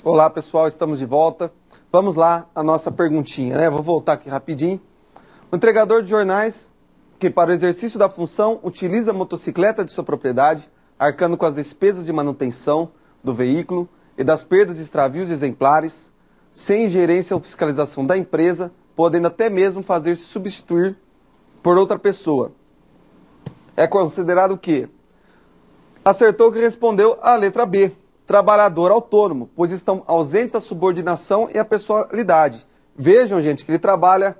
Olá pessoal, estamos de volta. Vamos lá a nossa perguntinha, né? Vou voltar aqui rapidinho. O entregador de jornais que para o exercício da função utiliza a motocicleta de sua propriedade, arcando com as despesas de manutenção do veículo e das perdas e extravios exemplares, sem ingerência ou fiscalização da empresa, podendo até mesmo fazer-se substituir por outra pessoa. É considerado o quê? Acertou que respondeu a letra B, trabalhador autônomo, pois estão ausentes a subordinação e a pessoalidade. Vejam, gente, que ele trabalha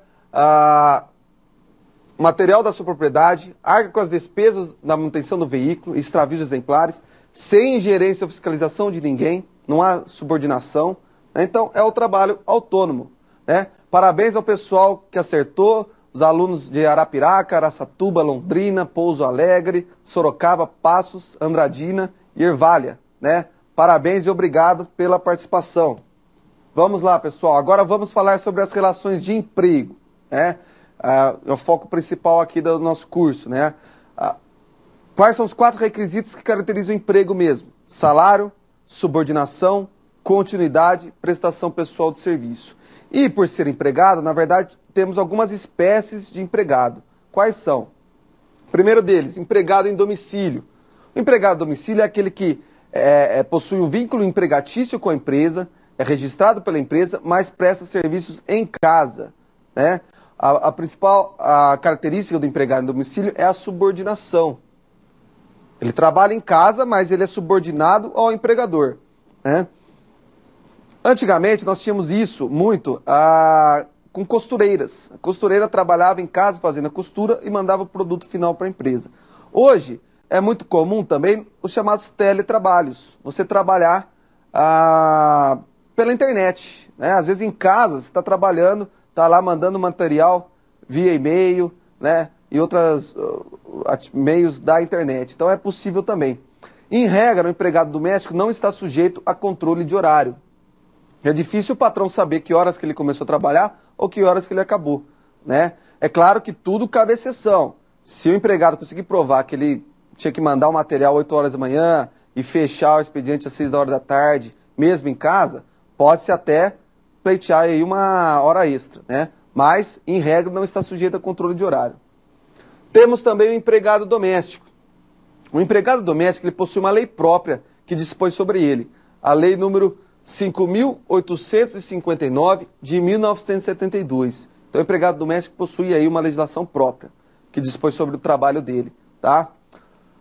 material da sua propriedade, arca com as despesas da manutenção do veículo, extravios exemplares, sem ingerência ou fiscalização de ninguém, não há subordinação, né? Então é o trabalho autônomo, né? Parabéns ao pessoal que acertou, os alunos de Arapiraca, Araçatuba, Londrina, Pouso Alegre, Sorocaba, Passos, Andradina e Ervália, né? Parabéns e obrigado pela participação. Vamos lá, pessoal. Agora vamos falar sobre as relações de emprego, né? É o foco principal aqui do nosso curso, né? Quais são os 4 requisitos que caracterizam o emprego mesmo? Salário, subordinação, continuidade, prestação pessoal de serviço. E por ser empregado, na verdade, temos algumas espécies de empregado. Quais são? Primeiro deles, empregado em domicílio. O empregado em domicílio é aquele que possui um vínculo empregatício com a empresa, é registrado pela empresa, mas presta serviços em casa, né? A principal característica do empregado em domicílio é a subordinação. Ele trabalha em casa, mas ele é subordinado ao empregador, né? Antigamente nós tínhamos isso muito com costureiras. A costureira trabalhava em casa fazendo a costura e mandava o produto final para a empresa. Hoje é muito comum também os chamados teletrabalhos. Você trabalhar pela internet, né? Às vezes em casa você está trabalhando, está lá mandando material via e-mail, né? E outros meios da internet. Então é possível também. Em regra, o empregado doméstico não está sujeito a controle de horário. É difícil o patrão saber que horas que ele começou a trabalhar ou que horas que ele acabou, né? É claro que tudo cabe exceção. Se o empregado conseguir provar que ele tinha que mandar o material 8 horas da manhã e fechar o expediente às 6 da hora da tarde, mesmo em casa, pode-se até pleitear aí uma hora extra, né? Mas, em regra, não está sujeito a controle de horário. Temos também o empregado doméstico. O empregado doméstico ele possui uma lei própria que dispõe sobre ele. A lei número 5.859 de 1972. Então, o empregado doméstico possui aí uma legislação própria que dispõe sobre o trabalho dele, tá?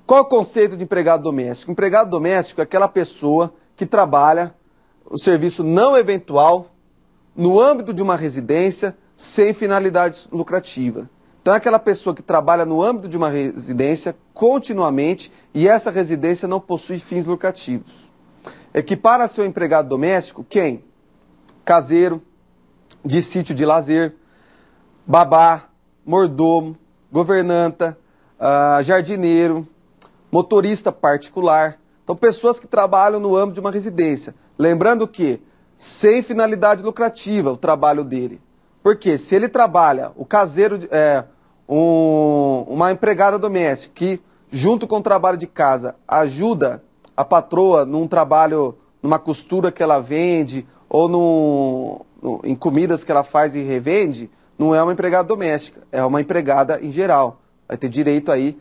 Qual é o conceito de empregado doméstico? Empregado doméstico é aquela pessoa que trabalha o serviço não eventual no âmbito de uma residência sem finalidade lucrativa. Então é aquela pessoa que trabalha no âmbito de uma residência continuamente e essa residência não possui fins lucrativos. Equipara a seu empregado doméstico quem? Caseiro, de sítio de lazer, babá, mordomo, governanta, jardineiro, motorista particular. Então, pessoas que trabalham no âmbito de uma residência. Lembrando que, sem finalidade lucrativa, o trabalho dele. Porque se ele trabalha, o caseiro, uma empregada doméstica que, junto com o trabalho de casa, ajuda a patroa num trabalho, numa costura que ela vende, ou em comidas que ela faz e revende, não é uma empregada doméstica, é uma empregada em geral. Vai ter direito aí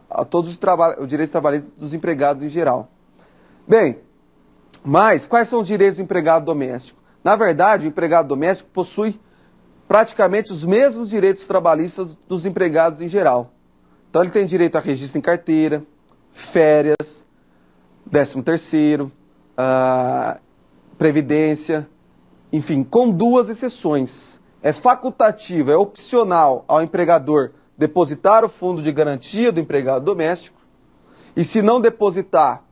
a todos os direitos trabalhistas dos empregados em geral. Bem, mas quais são os direitos do empregado doméstico? Na verdade, o empregado doméstico possui praticamente os mesmos direitos trabalhistas dos empregados em geral. Então ele tem direito a registro em carteira, férias, 13º, previdência, enfim, com 2 exceções. É facultativo, é opcional ao empregador depositar o fundo de garantia do empregado doméstico, e se não depositar,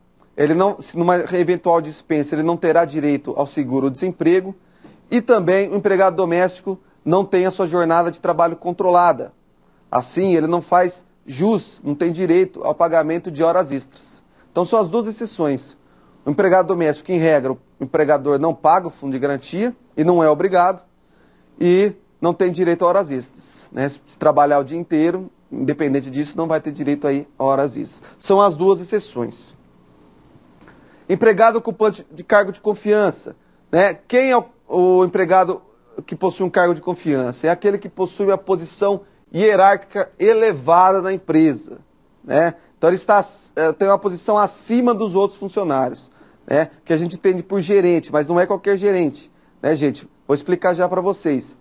se numa eventual dispensa, ele não terá direito ao seguro-desemprego, e também o empregado doméstico não tem a sua jornada de trabalho controlada. Assim, ele não faz jus, não tem direito ao pagamento de horas extras. Então são as 2 exceções. O empregado doméstico, em regra, o empregador não paga o fundo de garantia, e não é obrigado, e não tem direito a horas extras, né? Se trabalhar o dia inteiro, independente disso, não vai ter direito aí a horas extras. São as 2 exceções. Empregado ocupante de cargo de confiança. né? Quem é o empregado que possui um cargo de confiança? É aquele que possui uma posição hierárquica elevada na empresa, né? Então ele tem uma posição acima dos outros funcionários, né? Que a gente entende por gerente, mas não é qualquer gerente, né, gente? Vou explicar já para vocês.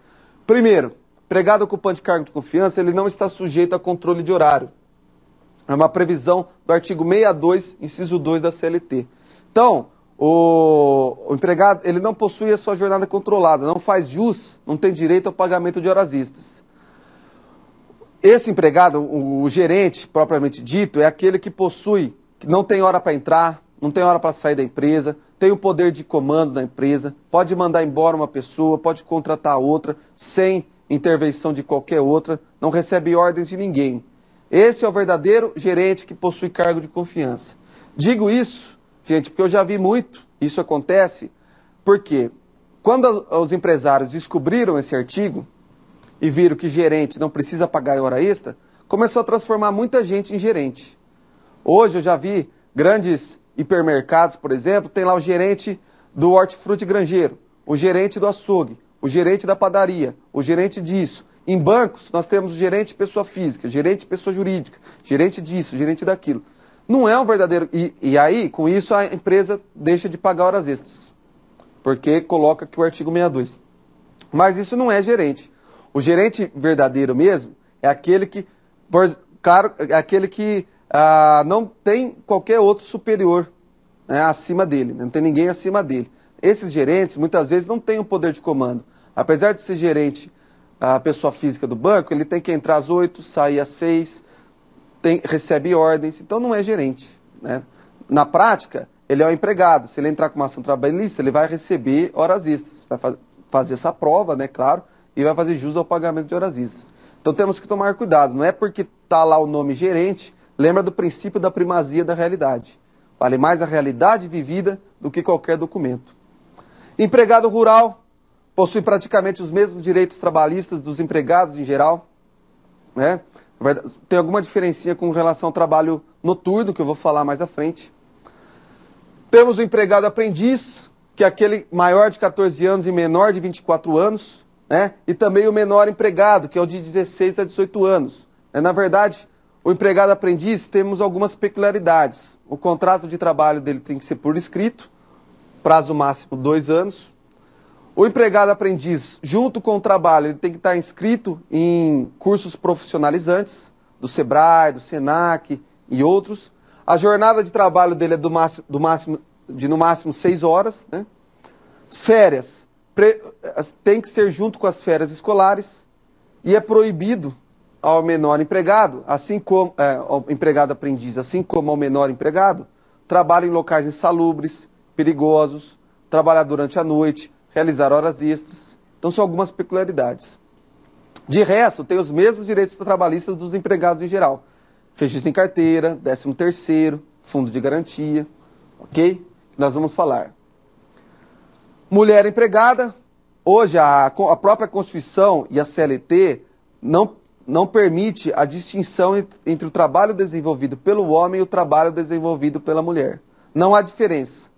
Primeiro, empregado ocupante de cargo de confiança, ele não está sujeito a controle de horário. É uma previsão do artigo 62, inciso 2 da CLT. Então, o empregado, ele não possui a sua jornada controlada, não faz jus, não tem direito ao pagamento de horas extras. Esse empregado, o gerente propriamente dito, é aquele que possui, que não tem hora para entrar, não tem hora para sair da empresa, tem o poder de comando da empresa, pode mandar embora uma pessoa, pode contratar outra, sem intervenção de qualquer outra, não recebe ordens de ninguém. Esse é o verdadeiro gerente que possui cargo de confiança. Digo isso, gente, porque eu já vi muito, isso acontece, porque quando os empresários descobriram esse artigo e viram que gerente não precisa pagar hora extra, começou a transformar muita gente em gerente. Hoje eu já vi grandes hipermercados, por exemplo, tem lá o gerente do hortifruti granjeiro, o gerente do açougue, o gerente da padaria, o gerente disso. Em bancos, nós temos o gerente pessoa física, gerente pessoa jurídica, gerente disso, gerente daquilo. Não é um verdadeiro... E aí, com isso, a empresa deixa de pagar horas extras, porque coloca aqui o artigo 62. Mas isso não é gerente. O gerente verdadeiro mesmo é aquele que, claro, é aquele que não tem qualquer outro superior, né, acima dele, não tem ninguém acima dele. Esses gerentes, muitas vezes, não têm o poder de comando. Apesar de ser gerente, a pessoa física do banco, ele tem que entrar às 8, sair às 6, recebe ordens, então não é gerente, né? Na prática, ele é um empregado. Se ele entrar com uma ação trabalhista, ele vai receber horas extras, vai fazer essa prova, né, claro, e vai fazer jus ao pagamento de horas extras. Então temos que tomar cuidado, não é porque está lá o nome gerente, lembra do princípio da primazia da realidade. Vale mais a realidade vivida do que qualquer documento. Empregado rural possui praticamente os mesmos direitos trabalhistas dos empregados em geral, né? Tem alguma diferencinha com relação ao trabalho noturno, que eu vou falar mais à frente. Temos o empregado aprendiz, que é aquele maior de 14 anos e menor de 24 anos, né? E também o menor empregado, que é o de 16 a 18 anos. Na verdade, o empregado aprendiz temos algumas peculiaridades. O contrato de trabalho dele tem que ser por escrito, prazo máximo 2 anos. O empregado aprendiz, junto com o trabalho, ele tem que estar inscrito em cursos profissionalizantes, do Sebrae, do Senac e outros. A jornada de trabalho dele é de no máximo 6 horas, né? As férias tem que ser junto com as férias escolares e é proibido ao menor empregado, assim como ao empregado aprendiz, assim como ao menor empregado, trabalho em locais insalubres, perigosos, trabalhar durante a noite, realizar horas extras. Então são algumas peculiaridades. De resto, tem os mesmos direitos trabalhistas dos empregados em geral. Registro em carteira, 13º, fundo de garantia, ok? Que nós vamos falar. Mulher empregada, hoje a própria Constituição e a CLT não permite a distinção entre o trabalho desenvolvido pelo homem e o trabalho desenvolvido pela mulher. Não há diferença.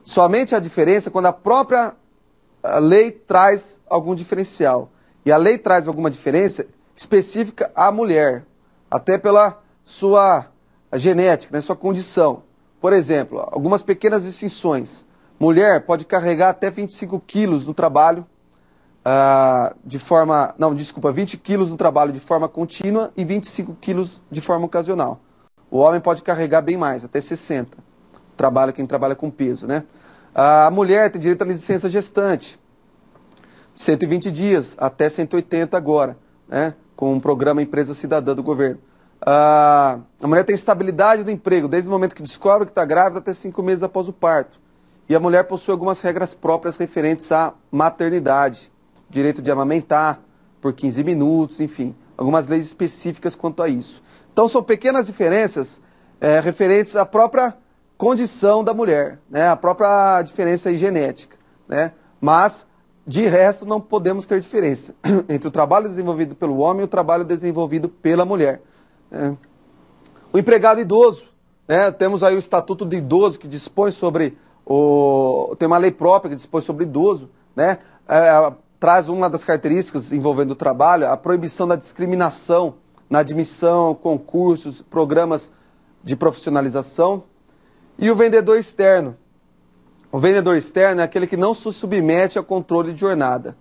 Somente há diferença quando a própria lei traz algum diferencial. E a lei traz alguma diferença específica à mulher, até pela sua genética, né, sua condição. Por exemplo, algumas pequenas distinções. Mulher pode carregar até 25 quilos no trabalho, 20 quilos no trabalho de forma contínua e 25 quilos de forma ocasional. O homem pode carregar bem mais, até 60. Quem trabalha com peso, né? A mulher tem direito à licença gestante, 120 dias, até 180 agora, né? Com o programa Empresa Cidadã do governo. A mulher tem estabilidade do emprego, desde o momento que descobre que está grávida até 5 meses após o parto. E a mulher possui algumas regras próprias referentes à maternidade, direito de amamentar por 15 minutos, enfim, algumas leis específicas quanto a isso. Então são pequenas diferenças referentes à própria condição da mulher, né? A própria diferença aí genética, né? Mas, de resto, não podemos ter diferença entre o trabalho desenvolvido pelo homem e o trabalho desenvolvido pela mulher. O empregado idoso, né? Temos aí o Estatuto do Idoso, que dispõe sobre Tem uma lei própria que dispõe sobre idoso, né? Traz uma das características envolvendo o trabalho, a proibição da discriminação na admissão, concursos, programas de profissionalização. E o vendedor externo. O vendedor externo é aquele que não se submete ao controle de jornada.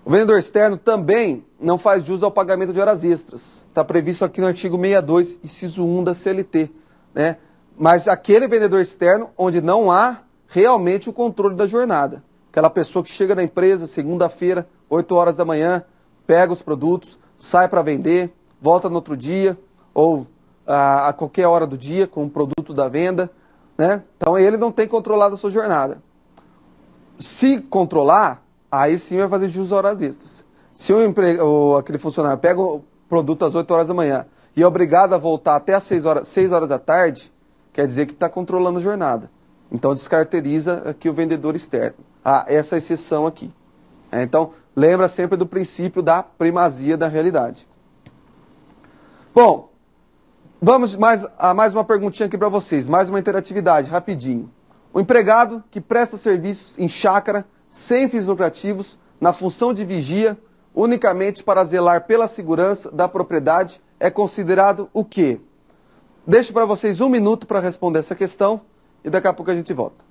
O vendedor externo também não faz jus ao pagamento de horas extras. Está previsto aqui no artigo 62, inciso 1 da CLT, né? Mas aquele vendedor externo onde não há realmente o controle da jornada. Aquela pessoa que chega na empresa segunda-feira, 8 horas da manhã, pega os produtos, sai para vender, volta no outro dia, ou a qualquer hora do dia com o produto da venda, né? Então ele não tem controlado a sua jornada. Se controlar, aí sim vai fazer jus a horas extras. Se aquele funcionário pega o produto às 8 horas da manhã e é obrigado a voltar até às 6 horas da tarde, quer dizer que está controlando a jornada. Então descaracteriza aqui o vendedor externo. Essa exceção aqui. Então, lembra sempre do princípio da primazia da realidade. Bom, vamos a mais uma perguntinha aqui para vocês, mais uma interatividade, rapidinho. O empregado que presta serviços em chácara, sem fins lucrativos, na função de vigia, unicamente para zelar pela segurança da propriedade, é considerado o quê? Deixo para vocês 1 minuto para responder essa questão e daqui a pouco a gente volta.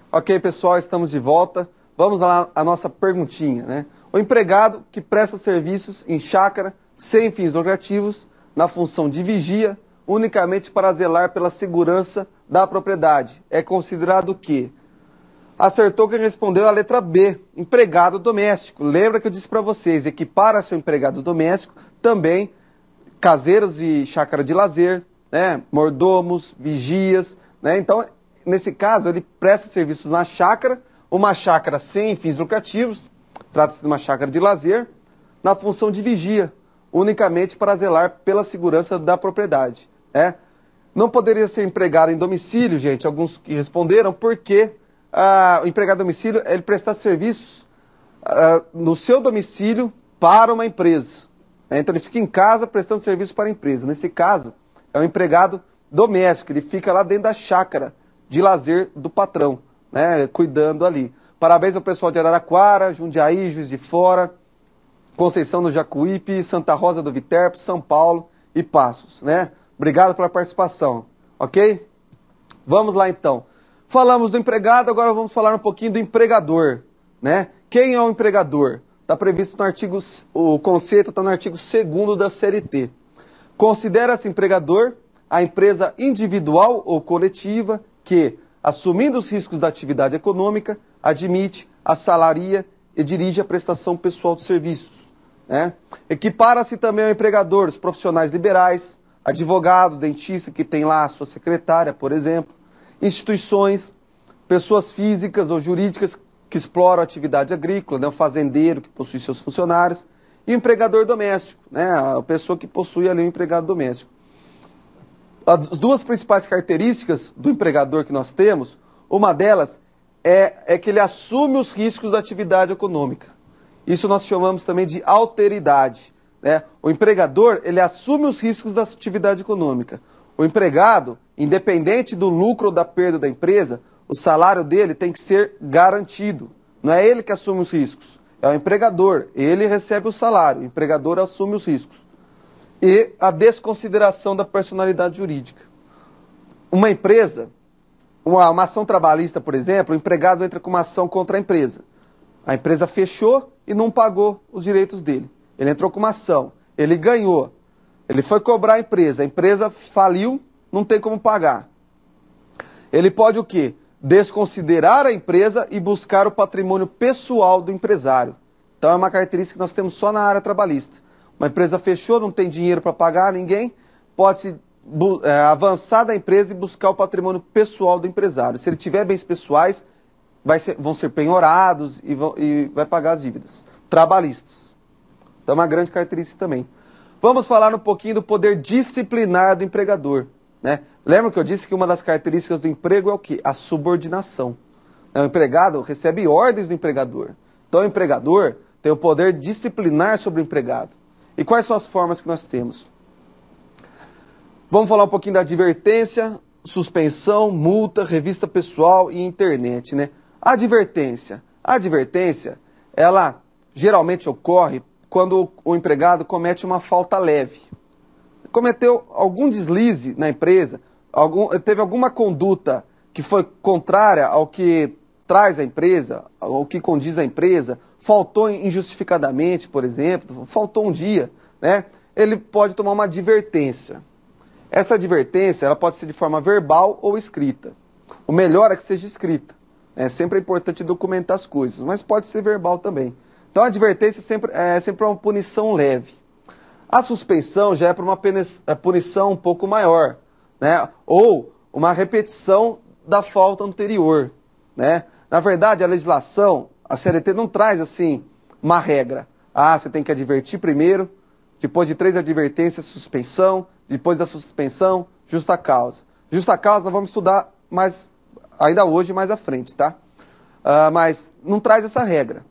Ok, pessoal, estamos de volta. Vamos lá à nossa perguntinha, né? O empregado que presta serviços em chácara, sem fins lucrativos, na função de vigia, unicamente para zelar pela segurança da propriedade, é considerado o quê? Acertou quem respondeu a letra B, empregado doméstico. Lembra que eu disse para vocês, equipara seu empregado doméstico também caseiros de chácara de lazer, né? Mordomos, vigias, né? Então, nesse caso, ele presta serviços na chácara, uma chácara sem fins lucrativos, trata-se de uma chácara de lazer, na função de vigia, unicamente para zelar pela segurança da propriedade. Não poderia ser empregado em domicílio, gente, alguns que responderam, porque o empregado em domicílio, ele presta serviços no seu domicílio para uma empresa. Então ele fica em casa prestando serviço para a empresa. Nesse caso, é um empregado doméstico, ele fica lá dentro da chácara de lazer do patrão, né, cuidando ali. Parabéns ao pessoal de Araraquara, Jundiaí, Juiz de Fora, Conceição do Jacuípe, Santa Rosa do Viterbo, São Paulo e Passos, né? Obrigado pela participação, ok? Vamos lá então. Falamos do empregado, agora vamos falar um pouquinho do empregador, né? Quem é o empregador? Está previsto no artigo, o conceito está no artigo 2º da CLT. Considera-se empregador a empresa individual ou coletiva que, assumindo os riscos da atividade econômica, admite, assalaria e dirige a prestação pessoal de serviços, né? Equipara-se também ao empregador os profissionais liberais, advogado, dentista, que tem lá a sua secretária, por exemplo, instituições, pessoas físicas ou jurídicas que exploram a atividade agrícola, né? O fazendeiro que possui seus funcionários, e o empregador doméstico, né? A pessoa que possui ali um empregado doméstico. As duas principais características do empregador que nós temos, uma delas é que ele assume os riscos da atividade econômica. Isso nós chamamos também de alteridade, né? O empregador, ele assume os riscos da atividade econômica. O empregado, independente do lucro ou da perda da empresa, o salário dele tem que ser garantido. Não é ele que assume os riscos, é o empregador. Ele recebe o salário, o empregador assume os riscos. E a desconsideração da personalidade jurídica. Uma empresa, uma ação trabalhista, por exemplo, o empregado entra com uma ação contra a empresa. A empresa fechou e não pagou os direitos dele. Ele entrou com uma ação, ele ganhou. Ele foi cobrar a empresa faliu, não tem como pagar. Ele pode o quê? Desconsiderar a empresa e buscar o patrimônio pessoal do empresário. Então é uma característica que nós temos só na área trabalhista. Uma empresa fechou, não tem dinheiro para pagar ninguém, pode-se avançar da empresa e buscar o patrimônio pessoal do empresário. Se ele tiver bens pessoais, vão ser penhorados e vai pagar as dívidas trabalhistas. Então é uma grande característica também. Vamos falar um pouquinho do poder disciplinar do empregador, né? Lembra que eu disse que uma das características do emprego é o quê? A subordinação. O empregado recebe ordens do empregador. Então o empregador tem o poder disciplinar sobre o empregado. E quais são as formas que nós temos? Vamos falar um pouquinho da advertência, suspensão, multa, revista pessoal e internet, né? A advertência, ela geralmente ocorre quando o empregado comete uma falta leve. Cometeu algum deslize na empresa, teve alguma conduta que foi contrária ao que traz a empresa, ao que condiz a empresa, faltou injustificadamente, por exemplo, faltou um dia, né? Ele pode tomar uma advertência. Essa advertência ela pode ser de forma verbal ou escrita. O melhor é que seja escrita. Sempre é importante documentar as coisas, mas pode ser verbal também. Então a advertência é sempre uma punição leve. A suspensão já é para uma punição um pouco maior, né? Ou uma repetição da falta anterior, né? Na verdade, a legislação, a CLT não traz assim uma regra. Você tem que advertir primeiro, depois de 3 advertências, suspensão, depois da suspensão, justa causa. Justa causa nós vamos estudar mais ainda hoje, mais à frente, tá? Mas não traz essa regra.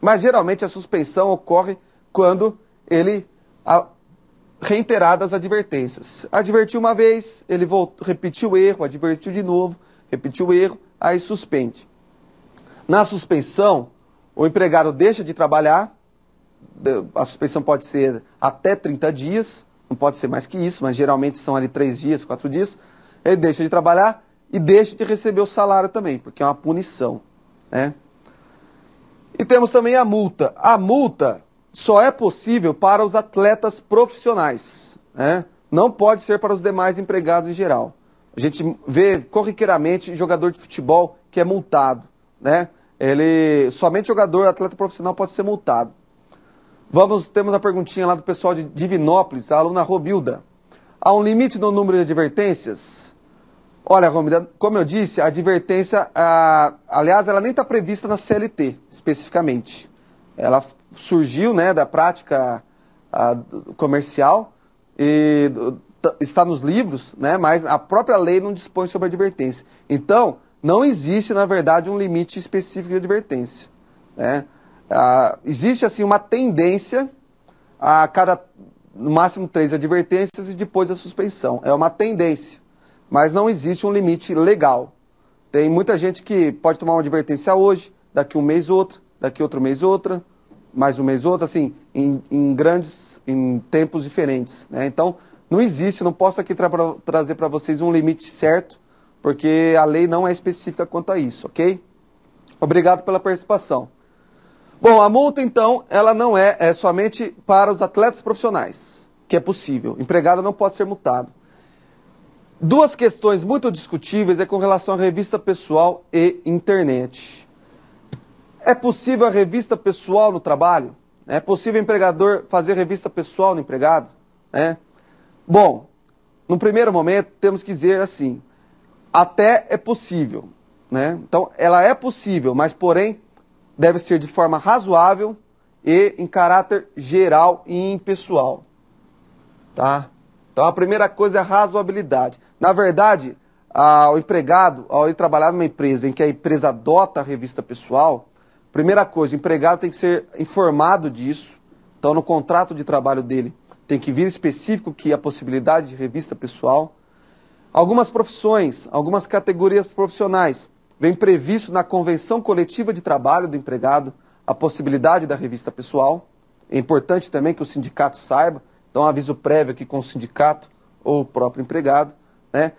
Mas geralmente a suspensão ocorre quando ele reiteradas advertências. Advertiu uma vez, ele repetiu o erro, advertiu de novo, repetiu o erro, aí suspende. Na suspensão, o empregado deixa de trabalhar, a suspensão pode ser até 30 dias, não pode ser mais que isso, mas geralmente são ali 3 dias, 4 dias, ele deixa de trabalhar e deixa de receber o salário também, porque é uma punição, né? E temos também a multa. A multa só é possível para os atletas profissionais, né? Não pode ser para os demais empregados em geral. A gente vê corriqueiramente jogador de futebol que é multado, né? Somente atleta profissional pode ser multado. Temos a perguntinha lá do pessoal de Divinópolis, a aluna Romilda. Há um limite no número de advertências? Olha, Romilda, como eu disse, a advertência, aliás, ela nem está prevista na CLT, especificamente. Ela surgiu, né, da prática comercial e está nos livros, né, mas a própria lei não dispõe sobre advertência. Então, não existe, na verdade, um limite específico de advertência, né? Existe, assim, uma tendência a no máximo 3 advertências e depois a suspensão. É uma tendência, mas não existe um limite legal. Tem muita gente que pode tomar uma advertência hoje, daqui um mês outra, daqui outro mês outra, mais um mês outra, assim, em tempos diferentes, né? Então, não existe, não posso aqui trazer para vocês um limite certo, porque a lei não é específica quanto a isso, ok? Obrigado pela participação. Bom, a multa, então, ela não é somente para os atletas profissionais, que é possível. O empregado não pode ser multado. Duas questões muito discutíveis é com relação à revista pessoal e internet. É possível a revista pessoal no trabalho? É possível o empregador fazer revista pessoal no empregado? Bom, no primeiro momento, temos que dizer assim, até é possível, né? Então, ela é possível, mas, porém, deve ser de forma razoável e em caráter geral e impessoal, tá? Então, a primeira coisa é a razoabilidade. Na verdade, o empregado, ao ele trabalhar numa empresa em que a empresa adota a revista pessoal, primeira coisa, o empregado tem que ser informado disso. Então, no contrato de trabalho dele, tem que vir específico que a possibilidade de revista pessoal. Algumas profissões, algumas categorias profissionais, vem previsto na convenção coletiva de trabalho do empregado a possibilidade da revista pessoal. É importante também que o sindicato saiba, então aviso prévio aqui com o sindicato ou o próprio empregado, né?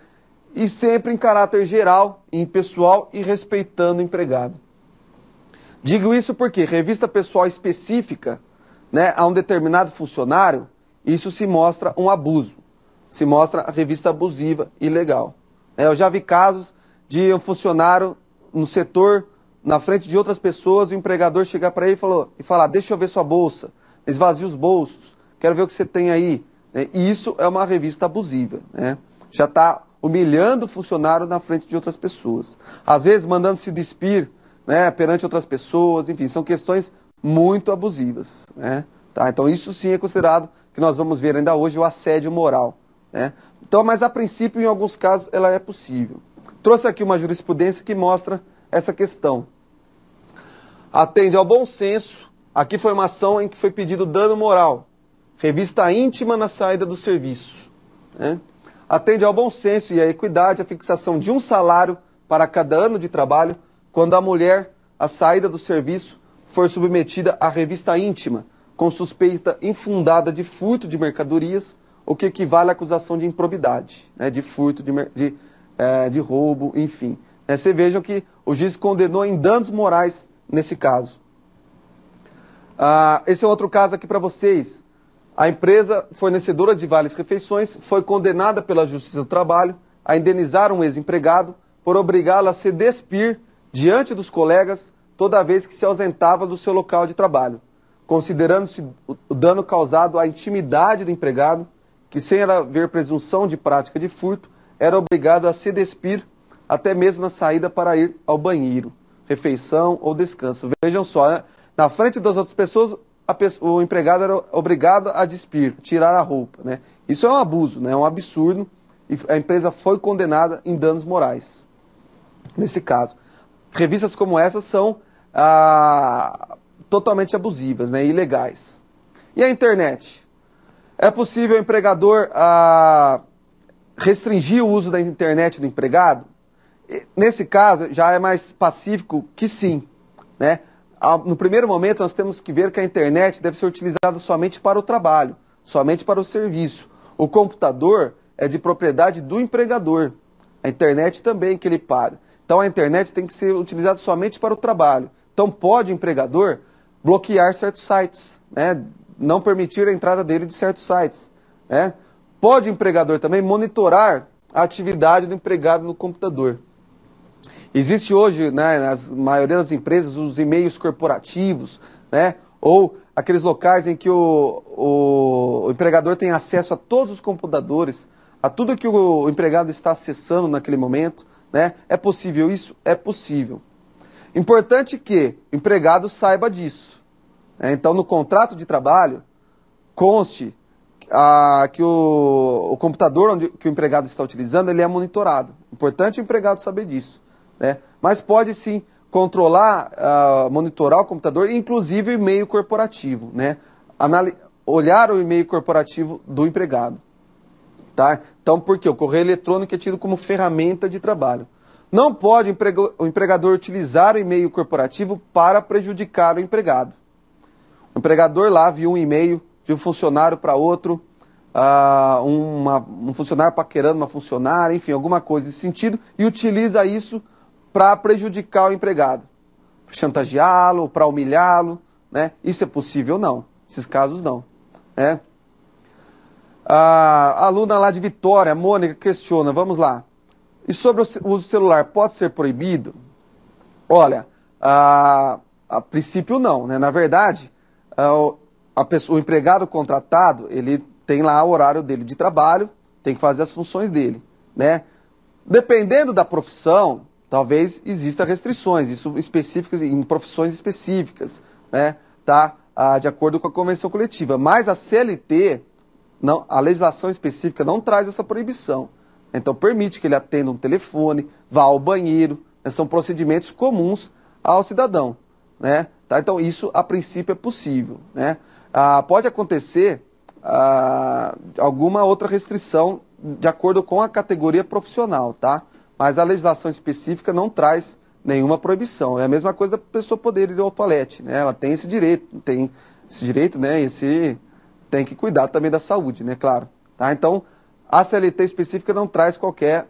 E sempre em caráter geral, impessoal e respeitando o empregado. Digo isso porque revista pessoal específica, né, a um determinado funcionário, isso se mostra um abuso, se mostra a revista abusiva e ilegal. Eu já vi casos de um funcionário no setor, na frente de outras pessoas, o empregador chegar para ele e falar, deixa eu ver sua bolsa, esvazia os bolsos, quero ver o que você tem aí. E isso é uma revista abusiva, né? Já está humilhando o funcionário na frente de outras pessoas. Às vezes mandando se despir, né, perante outras pessoas, enfim, são questões muito abusivas, né? Tá? Então isso sim é considerado, que nós vamos ver ainda hoje, o assédio moral, né? Então, mas a princípio, em alguns casos, ela é possível. Trouxe aqui uma jurisprudência que mostra essa questão. Atende ao bom senso. Aqui foi uma ação em que foi pedido dano moral. Revista íntima na saída do serviço, né? Atende ao bom senso e à equidade a fixação de um salário para cada ano de trabalho quando a mulher, à saída do serviço, for submetida à revista íntima, com suspeita infundada de furto de mercadorias, o que equivale à acusação de improbidade, né, de furto, de roubo, enfim. Você vejam que o juiz condenou em danos morais nesse caso. Esse é outro caso aqui para vocês. A empresa fornecedora de vales-refeições foi condenada pela Justiça do Trabalho a indenizar um ex-empregado por obrigá-lo a se despir diante dos colegas toda vez que se ausentava do seu local de trabalho, considerando-se o dano causado à intimidade do empregado, que sem haver presunção de prática de furto, era obrigado a se despir até mesmo na saída para ir ao banheiro, refeição ou descanso. Vejam só, né? Na frente das outras pessoas, o empregado era obrigado a despir, tirar a roupa, né? Isso é um abuso, né? É um absurdo, e a empresa foi condenada em danos morais, nesse caso. Revistas como essas são totalmente abusivas, né? Ilegais. E a internet? É possível o empregador restringir o uso da internet do empregado? Nesse caso, já é mais pacífico que sim, né? No primeiro momento, nós temos que ver que a internet deve ser utilizada somente para o trabalho, somente para o serviço. O computador é de propriedade do empregador. A internet também que ele paga. Então, a internet tem que ser utilizada somente para o trabalho. Então, pode o empregador bloquear certos sites, né? Não permitir a entrada dele de certos sites, né? Pode o empregador também monitorar a atividade do empregado no computador. Existe hoje, né, nas maioria das empresas, os e-mails corporativos, né, ou aqueles locais em que o empregador tem acesso a todos os computadores, a tudo que o empregado está acessando naquele momento, né? É possível isso? É possível. Importante que o empregado saiba disso, né? Então, no contrato de trabalho, conste que o computador que o empregado está utilizando, ele é monitorado. Importante o empregado saber disso, né? Mas pode sim controlar, monitorar o computador, inclusive o e-mail corporativo, né? Olhar o e-mail corporativo do empregado. Tá? Então, por quê? O correio eletrônico é tido como ferramenta de trabalho. Não pode o empregador utilizar o e-mail corporativo para prejudicar o empregado. O empregador lá viu um e-mail de um funcionário para outro, um funcionário paquerando uma funcionária, enfim, alguma coisa nesse sentido, e utiliza isso para prejudicar o empregado, para chantageá-lo, para humilhá-lo, né? Isso é possível? Não. Esses casos não. Né? A aluna lá de Vitória, a Mônica, questiona, vamos lá. E sobre o uso do celular, pode ser proibido? Olha, a princípio não, né? Na verdade, o empregado contratado, ele tem lá o horário dele de trabalho, tem que fazer as funções dele, né? Dependendo da profissão, talvez exista restrições, isso específicas em profissões específicas, né? Tá? De acordo com a convenção coletiva. Mas a CLT, não, a legislação específica não traz essa proibição. Então permite que ele atenda um telefone, vá ao banheiro, né? São procedimentos comuns ao cidadão, né? Tá? Então isso a princípio é possível, né? Pode acontecer alguma outra restrição de acordo com a categoria profissional, tá? Mas a legislação específica não traz nenhuma proibição. É a mesma coisa da pessoa poder ir ao toalete, né? Ela tem esse direito, né? Tem que cuidar também da saúde, né? Claro. Tá? Então, a CLT específica não traz qualquer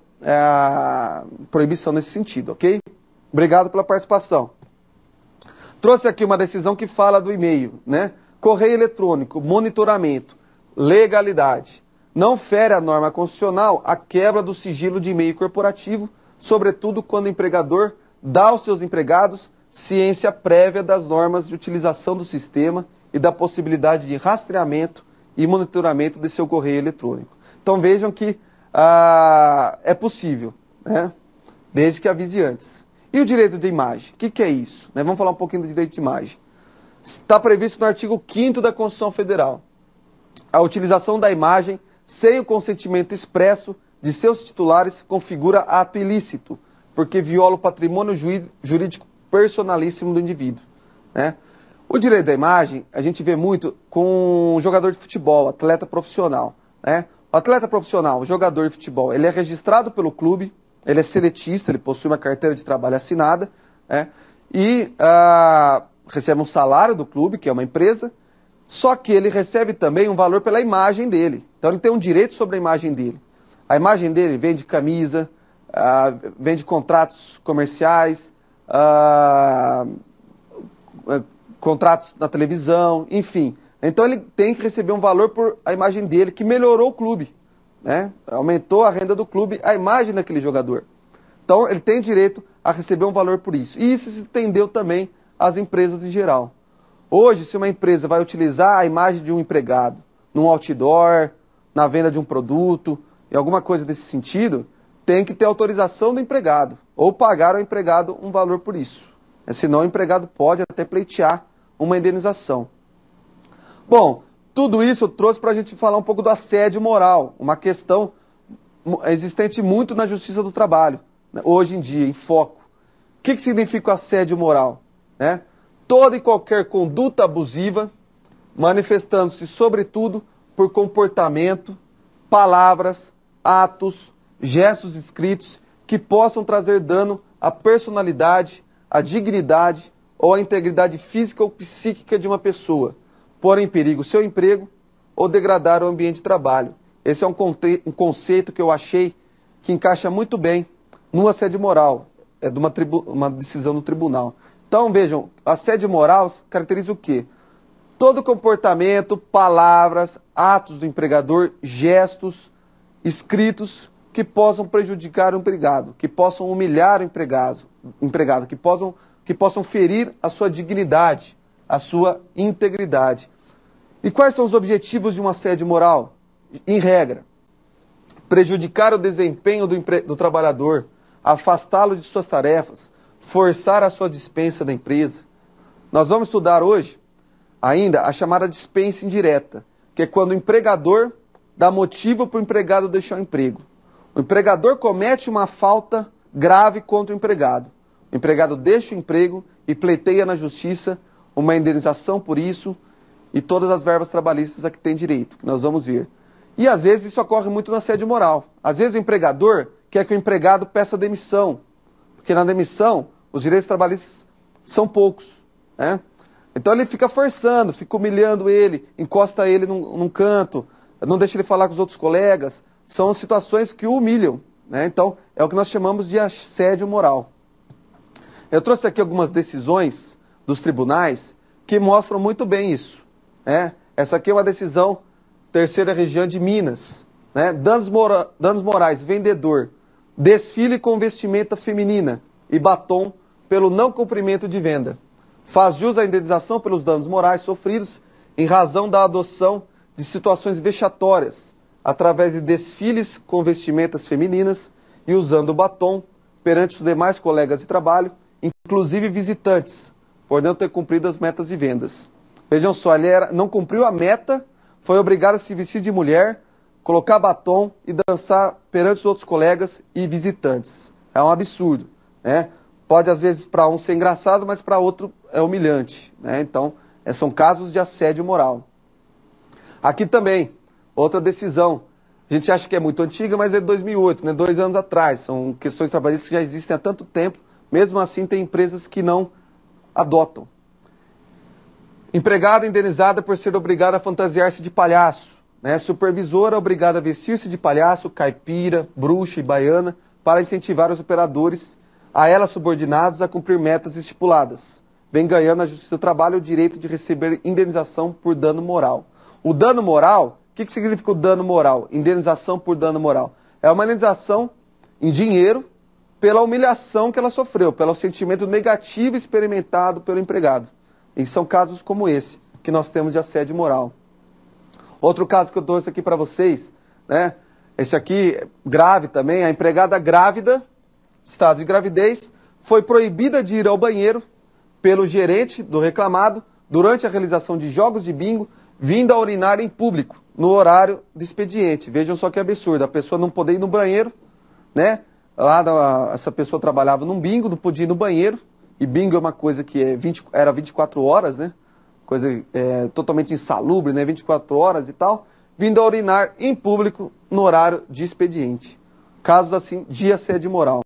proibição nesse sentido, ok? Obrigado pela participação. Trouxe aqui uma decisão que fala do e-mail, né? Correio eletrônico, monitoramento, legalidade. Não fere a norma constitucional a quebra do sigilo de e-mail corporativo, sobretudo quando o empregador dá aos seus empregados ciência prévia das normas de utilização do sistema e da possibilidade de rastreamento e monitoramento de seu correio eletrônico. Então vejam que é possível, né? Desde que avise antes. E o direito de imagem? O que é isso? Vamos falar um pouquinho do direito de imagem. Está previsto no artigo 5º da Constituição Federal. A utilização da imagem sem o consentimento expresso de seus titulares configura ato ilícito, porque viola o patrimônio jurídico personalíssimo do indivíduo, né? O direito da imagem a gente vê muito com um jogador de futebol, atleta profissional, né? O atleta profissional, o jogador de futebol, ele é registrado pelo clube, ele é seletista, ele possui uma carteira de trabalho assinada, né? E recebe um salário do clube, que é uma empresa, só que ele recebe também um valor pela imagem dele. Então ele tem um direito sobre a imagem dele. A imagem dele vende camisa, vende contratos comerciais, contratos na televisão, enfim. Então ele tem que receber um valor por a imagem dele, que melhorou o clube, né? Aumentou a renda do clube, a imagem daquele jogador. Então ele tem direito a receber um valor por isso. E isso se estendeu também às empresas em geral. Hoje, se uma empresa vai utilizar a imagem de um empregado num outdoor, na venda de um produto, em alguma coisa desse sentido, tem que ter autorização do empregado, ou pagar ao empregado um valor por isso. Senão o empregado pode até pleitear uma indenização. Bom, tudo isso eu trouxe para a gente falar um pouco do assédio moral, uma questão existente muito na Justiça do Trabalho, né, hoje em dia, em foco. O que significa o assédio moral? Né? Toda e qualquer conduta abusiva, manifestando-se, sobretudo, por comportamento, palavras, atos, gestos escritos que possam trazer dano à personalidade, à dignidade ou à integridade física ou psíquica de uma pessoa, pôr em perigo seu emprego ou degradar o ambiente de trabalho. Esse é um conceito que eu achei que encaixa muito bem no assédio moral, é de uma decisão do tribunal. Então, vejam, assédio moral caracteriza o quê? Todo comportamento, palavras, atos do empregador, gestos, escritos que possam prejudicar o empregado, que possam humilhar o empregado, que possam ferir a sua dignidade, a sua integridade. E quais são os objetivos de um assédio moral? Em regra, prejudicar o desempenho do trabalhador, afastá-lo de suas tarefas, forçar a sua dispensa da empresa. Nós vamos estudar hoje ainda a chamada dispensa indireta, que é quando o empregador dá motivo para o empregado deixar o emprego. O empregador comete uma falta grave contra o empregado. O empregado deixa o emprego e pleiteia na justiça uma indenização por isso e todas as verbas trabalhistas a que tem direito, que nós vamos ver. E às vezes isso ocorre muito no assédio moral. Às vezes o empregador quer que o empregado peça demissão, porque na demissão os direitos trabalhistas são poucos, né? Então ele fica forçando, fica humilhando ele, encosta ele num canto, não deixa ele falar com os outros colegas. São situações que o humilham, né? Então, é o que nós chamamos de assédio moral. Eu trouxe aqui algumas decisões dos tribunais que mostram muito bem isso, né? Essa aqui é uma decisão, terceira região de Minas, né? Danos morais, vendedor, desfile com vestimenta feminina e batom pelo não cumprimento de venda. Faz jus à indenização pelos danos morais sofridos em razão da adoção de situações vexatórias, através de desfiles com vestimentas femininas e usando batom perante os demais colegas de trabalho, inclusive visitantes, por não ter cumprido as metas de vendas. Vejam só, ele não cumpriu a meta, foi obrigado a se vestir de mulher, colocar batom e dançar perante os outros colegas e visitantes. É um absurdo, né? Pode às vezes para um ser engraçado, mas para outro é humilhante, né? Então, são casos de assédio moral. Aqui também, outra decisão. A gente acha que é muito antiga, mas é de 2008, né? 2 anos atrás. São questões trabalhistas que já existem há tanto tempo. Mesmo assim, tem empresas que não adotam. Empregada indenizada por ser obrigada a fantasiar-se de palhaço, né? Supervisora obrigada a vestir-se de palhaço, caipira, bruxa e baiana para incentivar os operadores, a ela subordinados, a cumprir metas estipuladas, vem ganhando na Justiça do Trabalho o direito de receber indenização por dano moral. O dano moral, o que significa o dano moral? Indenização por dano moral. É uma indenização em dinheiro pela humilhação que ela sofreu, pelo sentimento negativo experimentado pelo empregado. E são casos como esse que nós temos de assédio moral. Outro caso que eu trouxe aqui para vocês, né? Esse aqui, grave também, a empregada grávida, estado de gravidez, foi proibida de ir ao banheiro pelo gerente do reclamado durante a realização de jogos de bingo, vindo a urinar em público, no horário do expediente. Vejam só que absurdo, a pessoa não poder ir no banheiro, né? Lá essa pessoa trabalhava num bingo, não podia ir no banheiro, e bingo é uma coisa que era 24 horas, né? Coisa totalmente insalubre, né? 24 horas e tal, vindo a urinar em público no horário de expediente. Casos assim de assédio moral.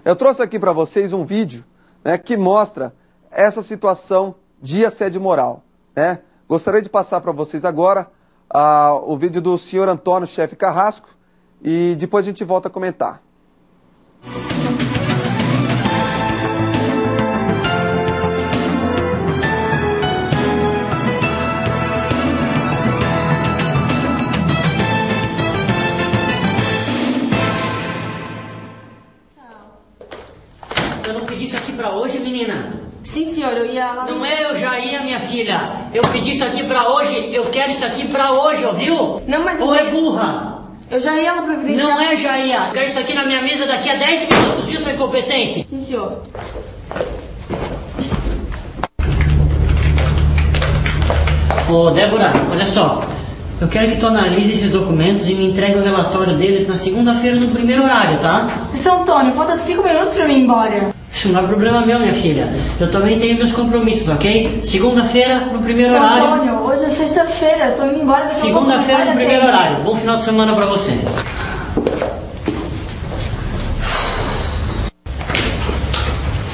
Eu trouxe aqui para vocês um vídeo, né, que mostra essa situação de assédio moral, né? Gostaria de passar para vocês agora o vídeo do senhor Antônio Chefe Carrasco e depois a gente volta a comentar. Eu não pedi isso aqui pra hoje, menina? Sim, senhor, eu ia lá... Não é eu já ia, minha filha. Eu pedi isso aqui pra hoje, eu quero isso aqui pra hoje, ouviu? Não, mas eu Ou já... é burra? Eu já ia lá providenciar... Não é já ia. Eu quero isso aqui na minha mesa daqui a 10 minutos, viu, seu incompetente? Sim, senhor. Ô, Débora, olha só. Eu quero que tu analise esses documentos e me entregue o relatório deles na segunda-feira no primeiro horário, tá? Seu Antônio, falta 5 minutos pra mim ir embora. Isso não é problema meu, minha filha. Eu também tenho meus compromissos, ok? Segunda-feira no primeiro Seu horário. Antônio, hoje é sexta-feira, eu tô indo embora. Segunda-feira no primeiro horário. Bom final de semana pra você.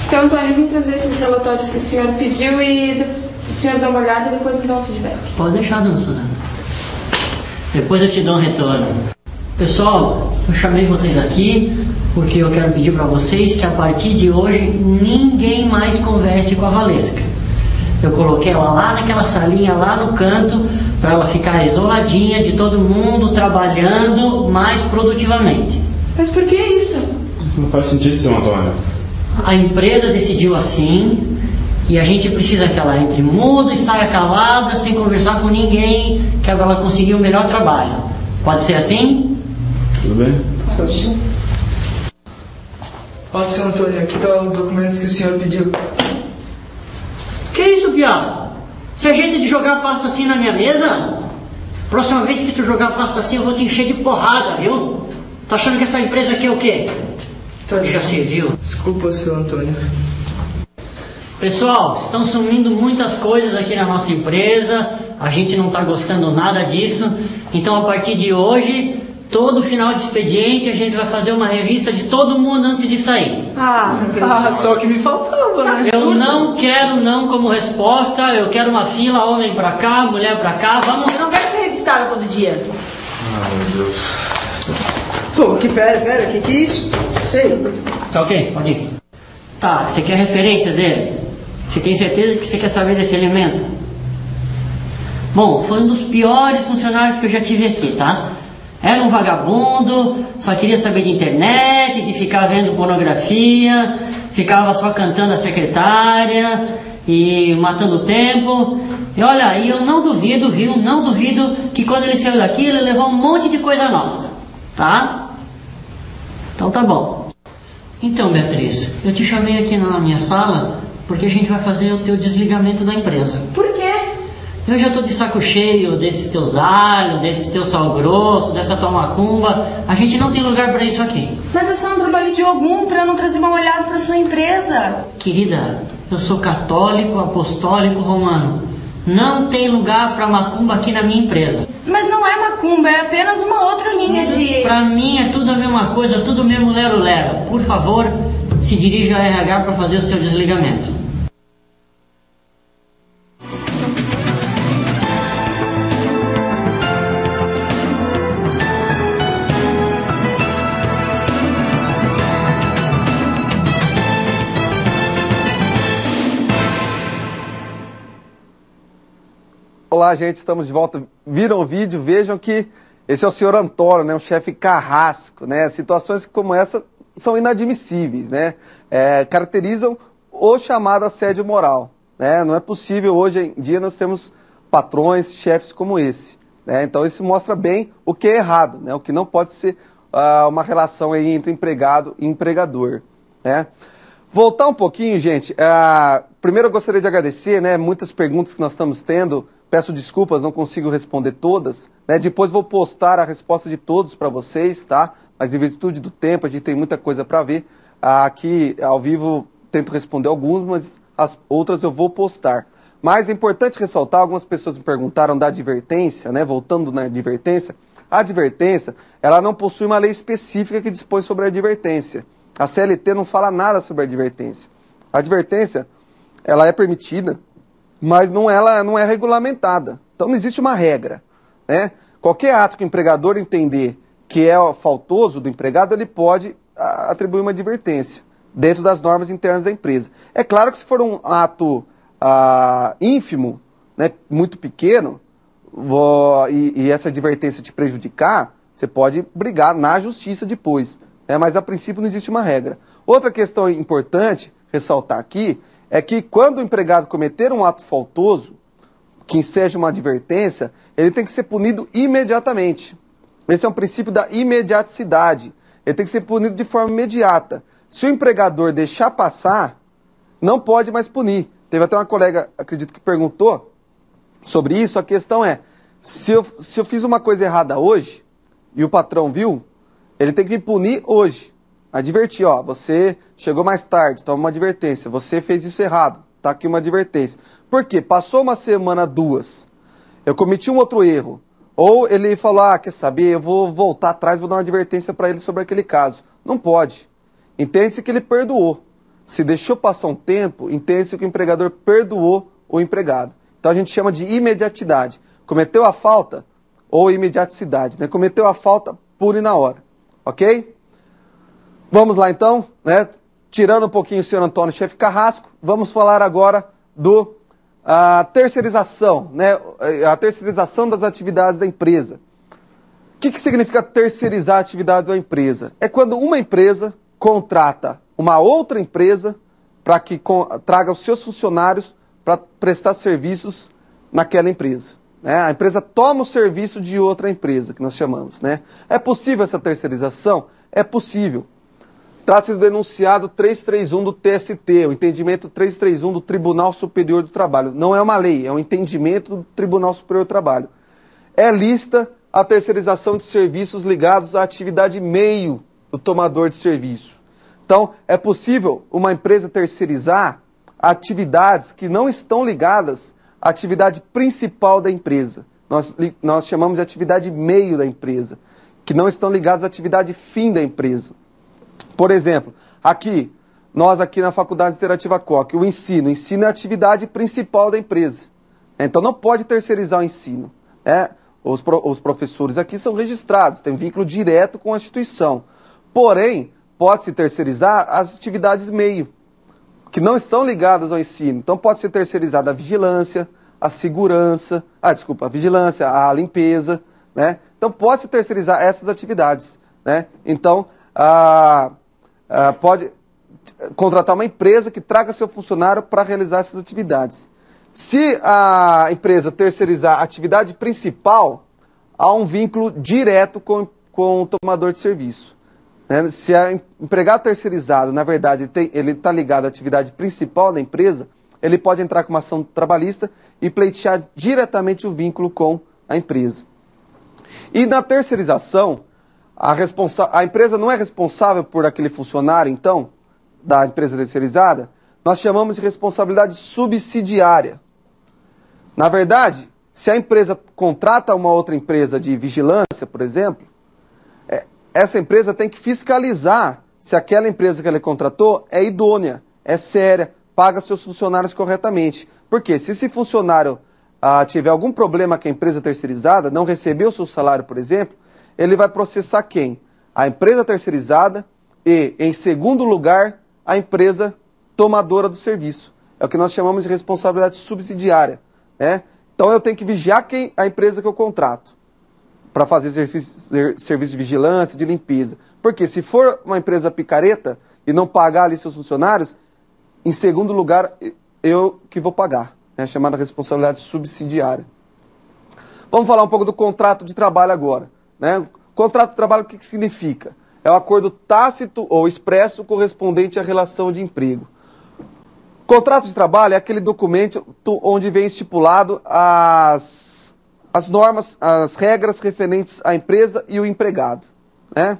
Seu Antônio, eu vim trazer esses relatórios que o senhor pediu e o senhor dá uma olhada e depois me dá um feedback. Pode deixar, dona Suzana. Depois eu te dou um retorno. Pessoal, eu chamei vocês aqui porque eu quero pedir para vocês que a partir de hoje ninguém mais converse com a Valesca. Eu coloquei ela lá naquela salinha lá no canto para ela ficar isoladinha de todo mundo, trabalhando mais produtivamente. Mas por que isso? Isso não faz sentido, seu Antônio. A empresa decidiu assim e a gente precisa que ela entre muda e saia calada, sem conversar com ninguém, que ela conseguir o melhor trabalho. Pode ser assim? Tudo bem? Pode. Ó, seu Antônio, aqui estão os documentos que o senhor pediu. Que isso, Piá? Você é jeito de jogar pasta assim na minha mesa? Próxima vez que tu jogar pasta assim eu vou te encher de porrada, viu? Tá achando que essa empresa aqui é o quê? Já se viu? Desculpa, seu Antônio. Pessoal, estão sumindo muitas coisas aqui na nossa empresa, a gente não está gostando nada disso, então a partir de hoje, todo final de expediente a gente vai fazer uma revista de todo mundo antes de sair. Só o que me faltava, né? Eu não quero não como resposta, eu quero uma fila, homem pra cá, mulher pra cá, vamos... Eu não quero ser revista escada todo dia. Ah, meu Deus. Pô, pera, que é isso? Sei. Tá ok, pode ir. Tá, você quer referências dele? Você tem certeza que você quer saber desse elemento? Bom, foi um dos piores funcionários que eu já tive aqui, tá? Era um vagabundo, só queria saber de internet, de ficar vendo pornografia, ficava só cantando a secretária e matando o tempo. E olha, eu não duvido, viu? Não duvido que quando ele saiu daqui ele levou um monte de coisa nossa, tá? Então tá bom. Então, Beatriz, eu te chamei aqui na minha sala porque a gente vai fazer o teu desligamento da empresa. Por quê? Eu já tô de saco cheio desses teus alhos, desse teu sal grosso, dessa tua macumba. A gente não tem lugar para isso aqui. Mas é só um trabalho de algum pra não trazer mal olhado pra sua empresa. Querida, eu sou católico, apostólico, romano. Não tem lugar para macumba aqui na minha empresa. Mas não é macumba, é apenas uma outra linha de... Para mim é tudo a mesma coisa, tudo mesmo lero-lero. Por favor, se dirija ao RH para fazer o seu desligamento. Olá, gente, estamos de volta. Viram o vídeo? Vejam que esse é o senhor Antônio, né, um chefe carrasco, né? Situações como essa são inadmissíveis, né? Caracterizam o chamado assédio moral, né? Não é possível, hoje em dia nós temos patrões, chefes como esse, né? Então isso mostra bem o que é errado, né? O que não pode ser uma relação aí entre empregado e empregador, né? Voltar um pouquinho, gente. Primeiro eu gostaria de agradecer, né? Muitas perguntas que nós estamos tendo. Peço desculpas, não consigo responder todas, né? Depois vou postar a resposta de todos para vocês, tá? Mas em virtude do tempo, a gente tem muita coisa para ver. Aqui, ao vivo, tento responder algumas, mas as outras eu vou postar. Mas é importante ressaltar, algumas pessoas me perguntaram da advertência, né? Voltando na advertência. A advertência, ela não possui uma lei específica que dispõe sobre a advertência. A CLT não fala nada sobre a advertência. A advertência, ela é permitida, mas ela não é regulamentada. Então não existe uma regra, né? Qualquer ato que o empregador entender que é faltoso do empregado, ele pode atribuir uma advertência dentro das normas internas da empresa. É claro que se for um ato ínfimo, né, muito pequeno, e essa advertência te prejudicar, você pode brigar na justiça depois, né? Mas a princípio não existe uma regra. Outra questão importante ressaltar aqui é que quando o empregado cometer um ato faltoso, que seja uma advertência, ele tem que ser punido imediatamente. Esse é um princípio da imediaticidade. Ele tem que ser punido de forma imediata. Se o empregador deixar passar, não pode mais punir. Teve até uma colega, acredito que perguntou sobre isso. A questão é, se eu fiz uma coisa errada hoje, e o patrão viu, ele tem que me punir hoje. Advertir, ó, você chegou mais tarde, toma uma advertência. Você fez isso errado, tá aqui uma advertência. Por quê? Passou uma semana, 2, eu cometi um outro erro. Ou ele falou, quer saber, eu vou voltar atrás, vou dar uma advertência para ele sobre aquele caso. Não pode. Entende-se que ele perdoou. Se deixou passar um tempo, entende-se que o empregador perdoou o empregado. Então a gente chama de imediatidade. Cometeu a falta, ou imediaticidade, né? Cometeu a falta, pune na hora. Ok? Vamos lá então, né? Tirando um pouquinho o senhor Antônio, chefe carrasco, vamos falar agora a terceirização, né? A terceirização das atividades da empresa. O que significa terceirizar a atividade da empresa? É quando uma empresa contrata uma outra empresa para que traga os seus funcionários para prestar serviços naquela empresa, né? A empresa toma o serviço de outra empresa, que nós chamamos, né? É possível essa terceirização? É possível. Trata-se do enunciado 331 do TST, o entendimento 331 do Tribunal Superior do Trabalho. Não é uma lei, é um entendimento do Tribunal Superior do Trabalho. É lista a terceirização de serviços ligados à atividade meio do tomador de serviço. Então, é possível uma empresa terceirizar atividades que não estão ligadas à atividade principal da empresa. Nós chamamos de atividade meio da empresa, que não estão ligadas à atividade fim da empresa. Por exemplo, nós aqui na Faculdade Interativa Coque, o ensino é a atividade principal da empresa. Então não pode terceirizar o ensino, né? Os professores aqui são registrados, tem vínculo direto com a instituição. Porém, pode-se terceirizar as atividades meio, que não estão ligadas ao ensino. Então, pode ser terceirizada a vigilância, a segurança, a vigilância, a limpeza, né? Então, pode-se terceirizar essas atividades, né? Então, pode contratar uma empresa que traga seu funcionário para realizar essas atividades. Se a empresa terceirizar a atividade principal, há um vínculo direto com o tomador de serviço. Né? Se a empregado terceirizado, na verdade, ele está ligado à atividade principal da empresa, ele pode entrar com uma ação trabalhista e pleitear diretamente o vínculo com a empresa. E na terceirização, a empresa não é responsável por aquele funcionário, então, da empresa terceirizada, nós chamamos de responsabilidade subsidiária. Na verdade, se a empresa contrata uma outra empresa de vigilância, por exemplo, essa empresa tem que fiscalizar se aquela empresa que ela contratou é idônea, é séria, paga seus funcionários corretamente. Porque se esse funcionário tiver algum problema com a empresa terceirizada, não recebeu o seu salário, por exemplo, ele vai processar quem? A empresa terceirizada e, em segundo lugar, a empresa tomadora do serviço. É o que nós chamamos de responsabilidade subsidiária. Né? Então eu tenho que vigiar a empresa que eu contrato para fazer serviço de vigilância, de limpeza. Porque se for uma empresa picareta e não pagar ali seus funcionários, em segundo lugar, eu que vou pagar. É chamada responsabilidade subsidiária. Vamos falar um pouco do contrato de trabalho agora. Né? Contrato de trabalho, o que significa? É o acordo tácito ou expresso correspondente à relação de emprego. Contrato de trabalho é aquele documento onde vem estipulado as normas, as regras referentes à empresa e o empregado. Né?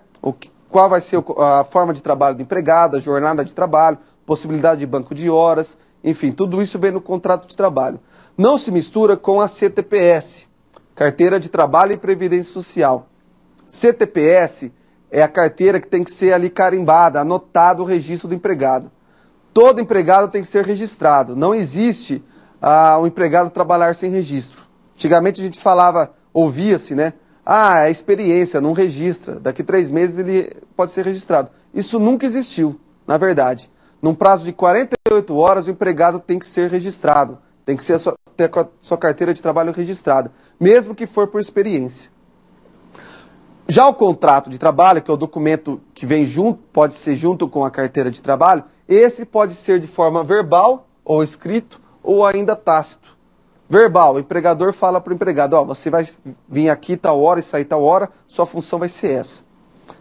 Qual vai ser a forma de trabalho do empregado, a jornada de trabalho, possibilidade de banco de horas, enfim, tudo isso vem no contrato de trabalho. Não se mistura com a CTPS, Carteira de Trabalho e Previdência Social. CTPS é a carteira que tem que ser ali carimbada, anotado o registro do empregado. Todo empregado tem que ser registrado. Não existe o empregado trabalhar sem registro. Antigamente a gente falava, ouvia-se, né? É experiência, não registra. Daqui 3 meses ele pode ser registrado. Isso nunca existiu, na verdade. Num prazo de 48 horas, o empregado tem que ser registrado. Tem que ter a sua carteira de trabalho registrada, mesmo que for por experiência. Já o contrato de trabalho, que é o documento que vem junto, pode ser junto com a carteira de trabalho, esse pode ser de forma verbal, ou escrito, ou ainda tácito. Verbal, o empregador fala para o empregado, você vai vir aqui tal hora e sair tal hora, sua função vai ser essa.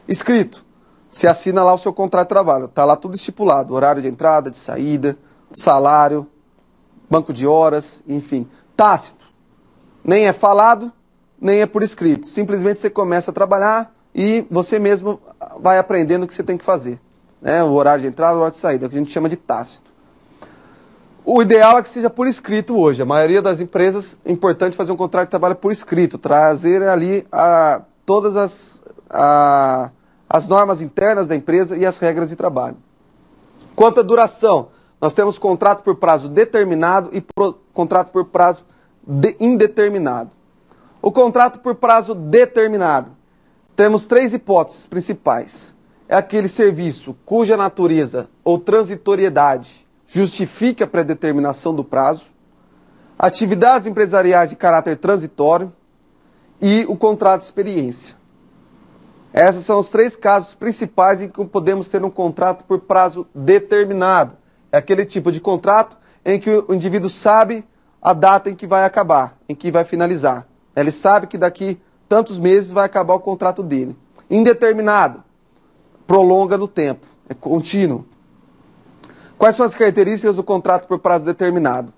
Escrito, você assina lá o seu contrato de trabalho, está lá tudo estipulado, horário de entrada, de saída, salário, banco de horas, enfim. Tácito, nem é falado, nem é por escrito. Simplesmente você começa a trabalhar e você mesmo vai aprendendo o que você tem que fazer. Né? O horário de entrada, o horário de saída, é o que a gente chama de tácito. O ideal é que seja por escrito hoje. A maioria das empresas, é importante fazer um contrato de trabalho por escrito, trazer ali todas as normas internas da empresa e as regras de trabalho. Quanto à duração, nós temos contrato por prazo determinado e contrato por prazo indeterminado. O contrato por prazo determinado, temos 3 hipóteses principais. É aquele serviço cuja natureza ou transitoriedade justifique a predeterminação do prazo, atividades empresariais de caráter transitório e o contrato de experiência. Esses são os 3 casos principais em que podemos ter um contrato por prazo determinado. É aquele tipo de contrato em que o indivíduo sabe a data em que vai acabar, em que vai finalizar. Ele sabe que daqui tantos meses vai acabar o contrato dele. Indeterminado, prolonga no tempo, é contínuo. Quais são as características do contrato por prazo determinado?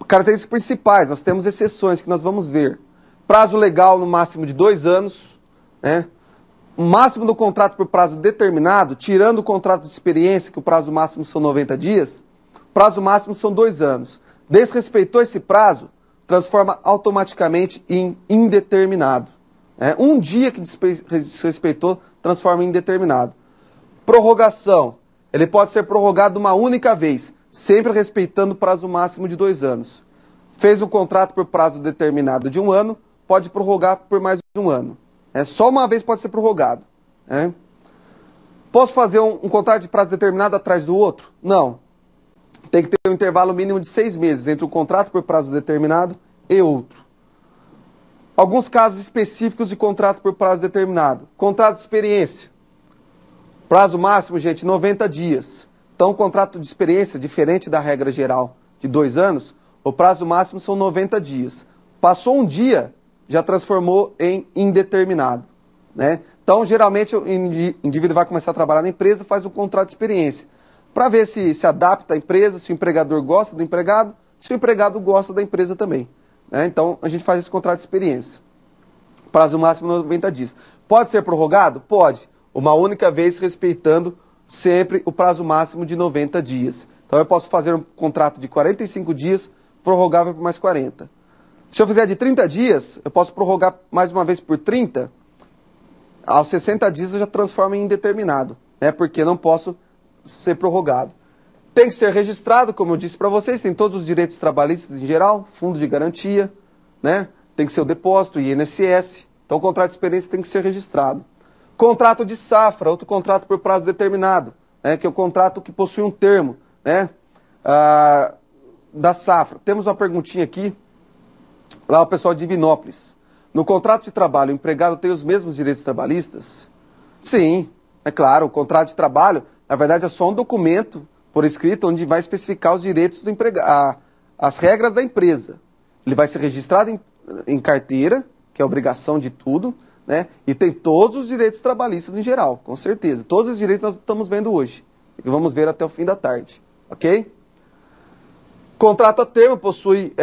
Características principais, nós temos exceções que nós vamos ver. Prazo legal no máximo de 2 anos, né? O máximo do contrato por prazo determinado, tirando o contrato de experiência, que o prazo máximo são 90 dias, o prazo máximo são 2 anos. Desrespeitou esse prazo, transforma automaticamente em indeterminado. Um dia que desrespeitou, transforma em indeterminado. Prorrogação. Ele pode ser prorrogado uma única vez, sempre respeitando o prazo máximo de 2 anos. Fez um contrato por prazo determinado de 1 ano, pode prorrogar por mais um ano. Só uma vez pode ser prorrogado. Posso fazer um contrato de prazo determinado atrás do outro? Não. Tem que ter um intervalo mínimo de 6 meses entre um contrato por prazo determinado e outro. Alguns casos específicos de contrato por prazo determinado. Contrato de experiência. Prazo máximo, gente, 90 dias. Então, contrato de experiência, diferente da regra geral de 2 anos, o prazo máximo são 90 dias. Passou um dia, já transformou em indeterminado. Então, geralmente, o indivíduo vai começar a trabalhar na empresa, faz um contrato de experiência, para ver se adapta à empresa, se o empregador gosta do empregado, se o empregado gosta da empresa também. Então, a gente faz esse contrato de experiência. Prazo máximo 90 dias. Pode ser prorrogado? Pode. Uma única vez, respeitando sempre o prazo máximo de 90 dias. Então, eu posso fazer um contrato de 45 dias, prorrogável por mais 40. Se eu fizer de 30 dias, eu posso prorrogar mais uma vez por 30. Aos 60 dias, eu já transformo em indeterminado, porque não posso ser prorrogado. Tem que ser registrado, como eu disse para vocês, tem todos os direitos trabalhistas em geral, fundo de garantia, tem que ser o depósito, INSS. Então, o contrato de experiência tem que ser registrado. Contrato de safra, outro contrato por prazo determinado, que é o contrato que possui um termo, da safra. Temos uma perguntinha aqui, lá o pessoal de Divinópolis. No contrato de trabalho, o empregado tem os mesmos direitos trabalhistas? Sim, é claro. O contrato de trabalho, na verdade, é só um documento por escrito onde vai especificar os direitos do empregado, as regras da empresa. Ele vai ser registrado em carteira, que é a obrigação de tudo, e tem todos os direitos trabalhistas em geral, com certeza. Todos os direitos nós estamos vendo hoje. E vamos ver até o fim da tarde. Ok? Contrato a termo possui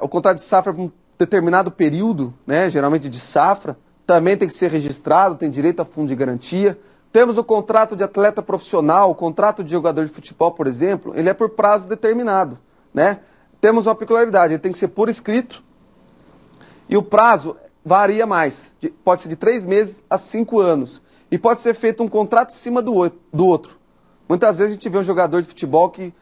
o contrato de safra por um determinado período, geralmente de safra, também tem que ser registrado, tem direito a fundo de garantia. Temos o contrato de atleta profissional, o contrato de jogador de futebol, por exemplo, ele é por prazo determinado. Temos uma peculiaridade, ele tem que ser por escrito e o prazo varia mais, pode ser de 3 meses a 5 anos. E pode ser feito um contrato em cima do outro. Muitas vezes a gente vê um jogador de futebol que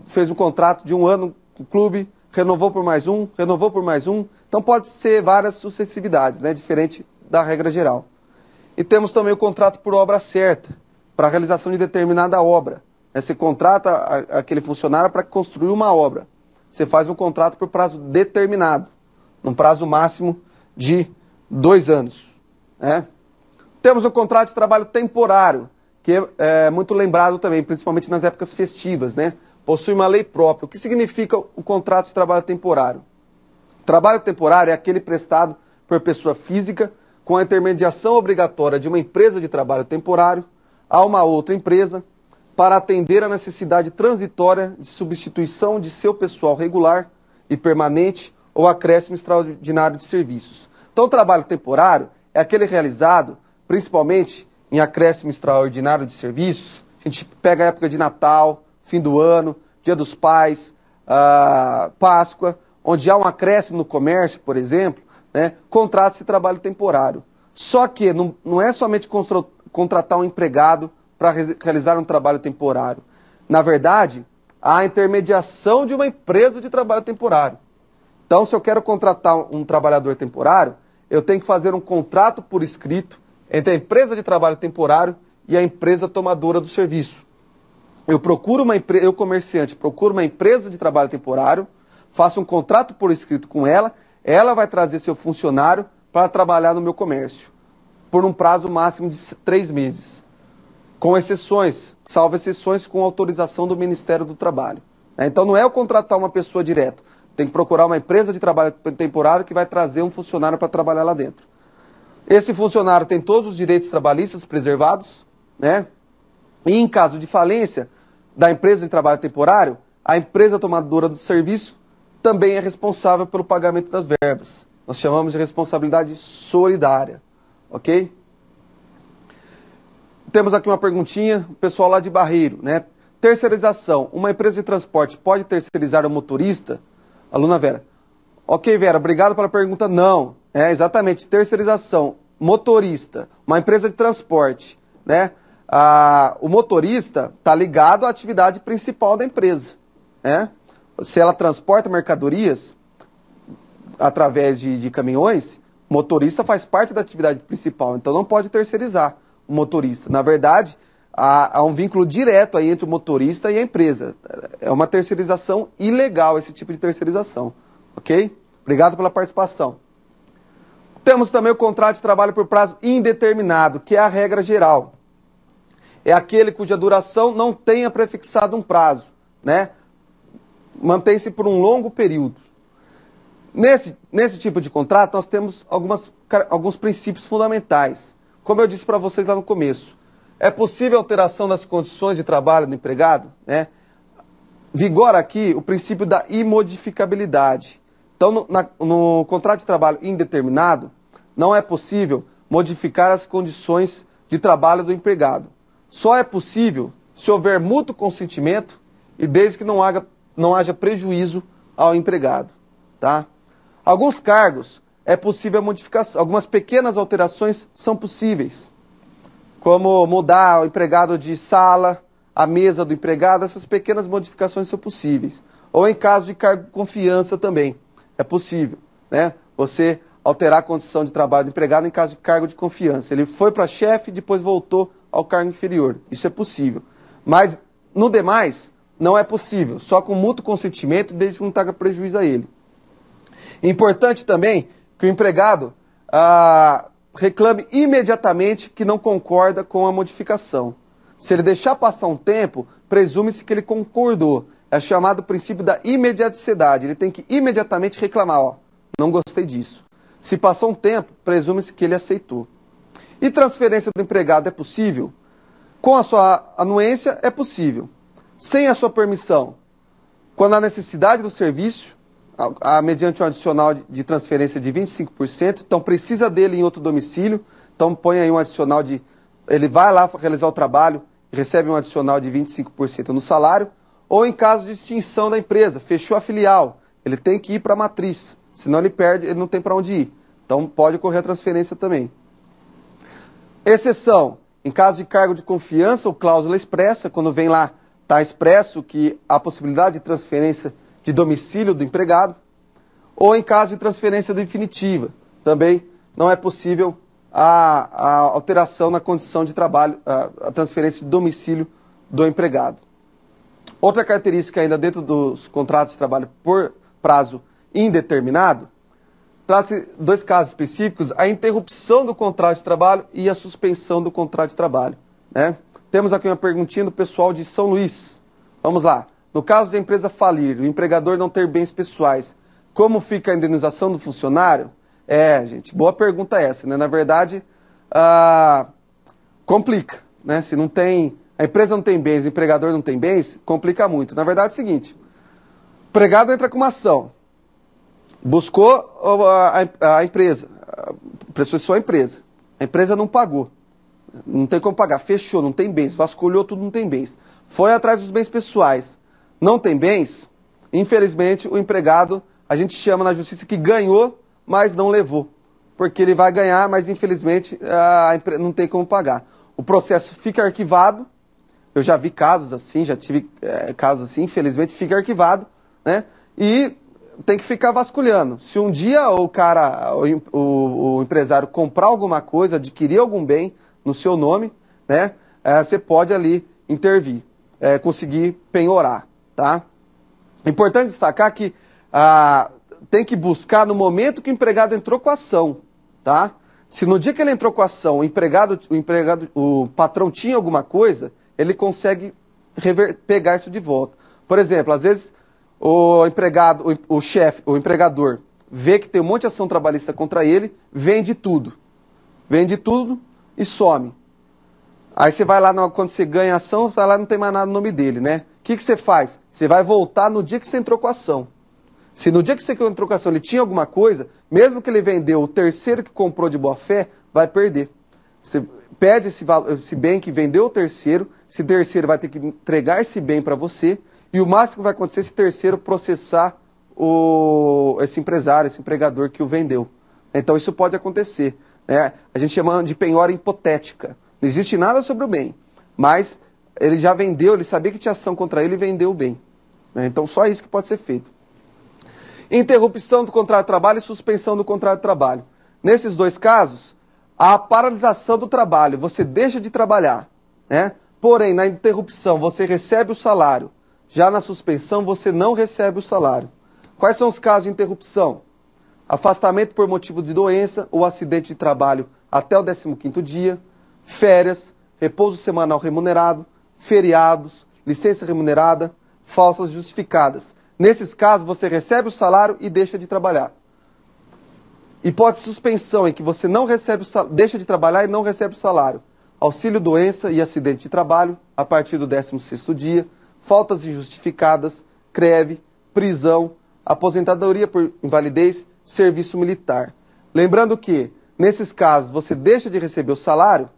fez um contrato de 1 ano com o clube, renovou por mais um, renovou por mais um. Então pode ser várias sucessividades, diferente da regra geral. E temos também o contrato por obra certa, para a realização de determinada obra. Você contrata aquele funcionário para construir uma obra. Você faz um contrato por prazo determinado, num prazo máximo de 2 anos. Temos o contrato de trabalho temporário, que é muito lembrado também, principalmente nas épocas festivas, Possui uma lei própria. O que significa o contrato de trabalho temporário? Trabalho temporário é aquele prestado por pessoa física com a intermediação obrigatória de uma empresa de trabalho temporário a uma outra empresa para atender a necessidade transitória de substituição de seu pessoal regular e permanente ou acréscimo extraordinário de serviços. Então, o trabalho temporário é aquele realizado principalmente em acréscimo extraordinário de serviços. A gente pega a época de Natal, fim do ano, Dia dos Pais, Páscoa, onde há um acréscimo no comércio, por exemplo, contrata-se trabalho temporário. Só que não é somente contratar um empregado para realizar um trabalho temporário. Na verdade, há a intermediação de uma empresa de trabalho temporário. Então, se eu quero contratar um trabalhador temporário, eu tenho que fazer um contrato por escrito entre a empresa de trabalho temporário e a empresa tomadora do serviço. Eu, comerciante, procuro uma empresa de trabalho temporário, faço um contrato por escrito com ela, ela vai trazer seu funcionário para trabalhar no meu comércio, por um prazo máximo de 3 meses, com exceções, salvo exceções com autorização do Ministério do Trabalho. Então não é eu contratar uma pessoa direto, tem que procurar uma empresa de trabalho temporário que vai trazer um funcionário para trabalhar lá dentro. Esse funcionário tem todos os direitos trabalhistas preservados, E em caso de falência da empresa de trabalho temporário, a empresa tomadora do serviço também é responsável pelo pagamento das verbas. Nós chamamos de responsabilidade solidária, ok? Temos aqui uma perguntinha, o pessoal lá de Barreiro, Terceirização. Uma empresa de transporte pode terceirizar o motorista? Aluna Vera. Ok, Vera, obrigado pela pergunta. Não, exatamente, terceirização, motorista, uma empresa de transporte, o motorista está ligado à atividade principal da empresa. Se ela transporta mercadorias através de caminhões, O motorista faz parte da atividade principal, então não pode terceirizar o motorista. Na verdade, há um vínculo direto aí entre o motorista e a empresa. É uma terceirização ilegal esse tipo de terceirização. Ok? Obrigado pela participação. Temos também o contrato de trabalho por prazo indeterminado, que é a regra geral. É aquele cuja duração não tenha prefixado um prazo, né? Mantém-se por um longo período. Nesse tipo de contrato, nós temos alguns princípios fundamentais. Como eu disse para vocês lá no começo, é possível alteração das condições de trabalho do empregado, né? Vigora aqui o princípio da imodificabilidade. Então, no contrato de trabalho indeterminado, não é possível modificar as condições de trabalho do empregado. Só é possível se houver mútuo consentimento e desde que não haja prejuízo ao empregado. Tá? Alguns cargos é possível a modificação, algumas pequenas alterações são possíveis, como mudar o empregado de sala, a mesa do empregado, essas pequenas modificações são possíveis. Ou em caso de cargo de confiança também, é possível, né? Você alterar a condição de trabalho do empregado em caso de cargo de confiança. Ele foi para chefe e depois voltou ao cargo inferior. Isso é possível. Mas, no demais, não é possível. Só com mútuo consentimento, desde que não traga prejuízo a ele. Importante também que o empregado reclame imediatamente que não concorda com a modificação. Se ele deixar passar um tempo, presume-se que ele concordou. É chamado princípio da imediaticidade. Ele tem que imediatamente reclamar, ó, não gostei disso. Se passou um tempo, presume-se que ele aceitou. E transferência do empregado é possível? Com a sua anuência, é possível. Sem a sua permissão, quando há necessidade do serviço, mediante um adicional de transferência de 25%, então precisa dele em outro domicílio, então põe aí um adicional de... Ele vai lá realizar o trabalho, recebe um adicional de 25% no salário, ou em caso de extinção da empresa, fechou a filial, ele tem que ir para a matriz, senão ele perde, ele não tem para onde ir. Então pode ocorrer a transferência também. Exceção, em caso de cargo de confiança ou cláusula expressa, quando vem lá, está expresso que há possibilidade de transferência de domicílio do empregado, ou em caso de transferência definitiva, também não é possível a alteração na condição de trabalho, a transferência de domicílio do empregado. Outra característica ainda dentro dos contratos de trabalho por prazo indeterminado, trata-se de dois casos específicos, a interrupção do contrato de trabalho e a suspensão do contrato de trabalho. Né? Temos aqui uma perguntinha do pessoal de São Luís. Vamos lá. No caso de a empresa falir, o empregador não ter bens pessoais, como fica a indenização do funcionário? Gente, boa pergunta essa, né? Na verdade, complica, né? Se não tem, a empresa não tem bens, o empregador não tem bens, complica muito. Na verdade é o seguinte, o empregado entra com uma ação, buscou a empresa, processou a empresa não pagou, não tem como pagar, fechou, não tem bens, vasculhou tudo, não tem bens, foi atrás dos bens pessoais, não tem bens, infelizmente o empregado, a gente chama na justiça que ganhou, mas não levou, porque ele vai ganhar, mas infelizmente a empresa não tem como pagar. O processo fica arquivado, eu já vi casos assim, já tive casos assim, infelizmente fica arquivado, né? E tem que ficar vasculhando. Se um dia o empresário comprar alguma coisa, adquirir algum bem no seu nome, né? Você pode ali intervir, conseguir penhorar, tá? Importante destacar que tem que buscar no momento que o empregado entrou com a ação, tá? Se no dia que ele entrou com a ação, o patrão tinha alguma coisa, ele consegue pegar isso de volta. Por exemplo, às vezes o empregador vê que tem um monte de ação trabalhista contra ele, vende tudo e some. Aí você vai lá, quando você ganha a ação, você vai lá e não tem mais nada no nome dele, né? O que você faz? Você vai voltar no dia que você entrou com a ação. Se no dia que você entrou com a ação ele tinha alguma coisa, mesmo que ele vendeu, o terceiro que comprou de boa fé, vai perder. Você pede esse bem que vendeu o terceiro, esse terceiro vai ter que entregar esse bem para você, e o máximo que vai acontecer é esse terceiro processar esse empresário, esse empregador que o vendeu. Então isso pode acontecer, né? A gente chama de penhora hipotética. Não existe nada sobre o bem, mas ele já vendeu, ele sabia que tinha ação contra ele e vendeu o bem. Então só isso que pode ser feito. Interrupção do contrato de trabalho e suspensão do contrato de trabalho. Nesses dois casos, a paralisação do trabalho, você deixa de trabalhar, né? Porém, na interrupção, você recebe o salário. Já na suspensão, você não recebe o salário. Quais são os casos de interrupção? Afastamento por motivo de doença ou acidente de trabalho até o 15º dia, férias, repouso semanal remunerado, feriados, licença remunerada, falsas justificadas. Nesses casos, você recebe o salário e deixa de trabalhar. Hipótese de suspensão, em que você não recebe deixa de trabalhar e não recebe o salário. Auxílio-doença e acidente de trabalho, a partir do 16º dia, faltas injustificadas, greve, prisão, aposentadoria por invalidez, serviço militar. Lembrando que, nesses casos, você deixa de receber o salário,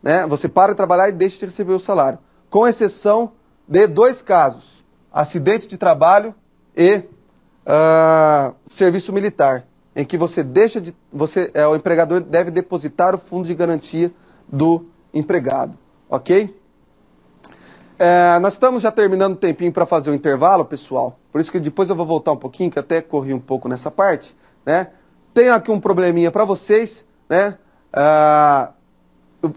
né? Você para de trabalhar e deixa de receber o salário. Com exceção de dois casos, acidente de trabalho e serviço militar, em que você deixa de, o empregador deve depositar o fundo de garantia do empregado, ok? Nós estamos já terminando o tempinho para fazer o intervalo, pessoal, por isso que depois eu vou voltar um pouquinho, que até corri um pouco nessa parte, né? Tenho aqui um probleminha para vocês, né?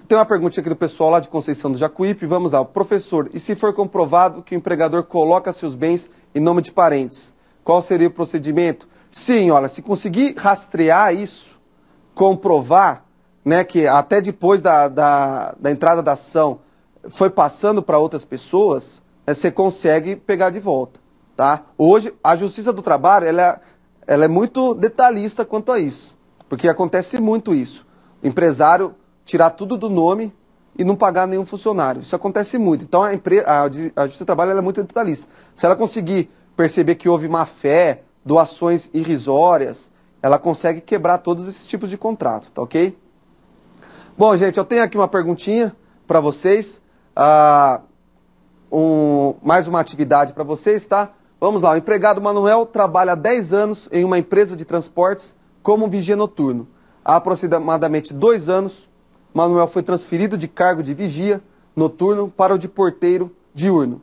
Tem uma pergunta aqui do pessoal lá de Conceição do Jacuípe, vamos lá. Professor, e se for comprovado que o empregador coloca seus bens em nome de parentes, qual seria o procedimento? Sim, olha, se conseguir rastrear isso, comprovar, né, que até depois da entrada da ação foi passando para outras pessoas, né, você consegue pegar de volta, tá? Hoje, a Justiça do Trabalho, ela é muito detalhista quanto a isso, porque acontece muito isso. O empresário tirar tudo do nome e não pagar nenhum funcionário. Isso acontece muito. Então, a Justiça do Trabalho ela é muito detalhista. Se ela conseguir perceber que houve má-fé, doações irrisórias, ela consegue quebrar todos esses tipos de contrato, tá ok? Bom, gente, eu tenho aqui uma perguntinha para vocês, mais uma atividade para vocês, tá? Vamos lá, o empregado Manuel trabalha há 10 anos em uma empresa de transportes como vigia noturno. Há aproximadamente 2 anos, Manuel foi transferido de cargo de vigia noturno para o de porteiro diurno.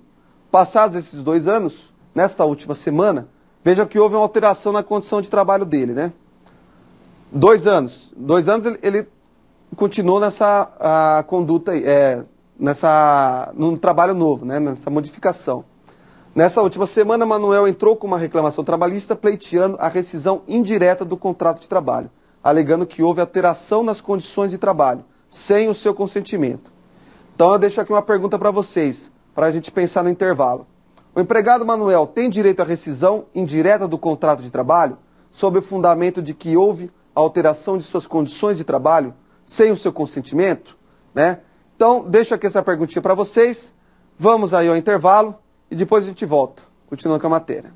Passados esses 2 anos, nesta última semana, veja que houve uma alteração na condição de trabalho dele, né? 2 anos. 2 anos ele continuou nessa conduta aí, num trabalho novo, né? Nessa modificação. Nessa última semana, Manuel entrou com uma reclamação trabalhista pleiteando a rescisão indireta do contrato de trabalho, alegando que houve alteração nas condições de trabalho, sem o seu consentimento. Então eu deixo aqui uma pergunta para vocês, para a gente pensar no intervalo. O empregado Manuel tem direito à rescisão indireta do contrato de trabalho, sob o fundamento de que houve alteração de suas condições de trabalho, sem o seu consentimento, né? Então, deixo aqui essa perguntinha para vocês, vamos aí ao intervalo e depois a gente volta, continuando com a matéria.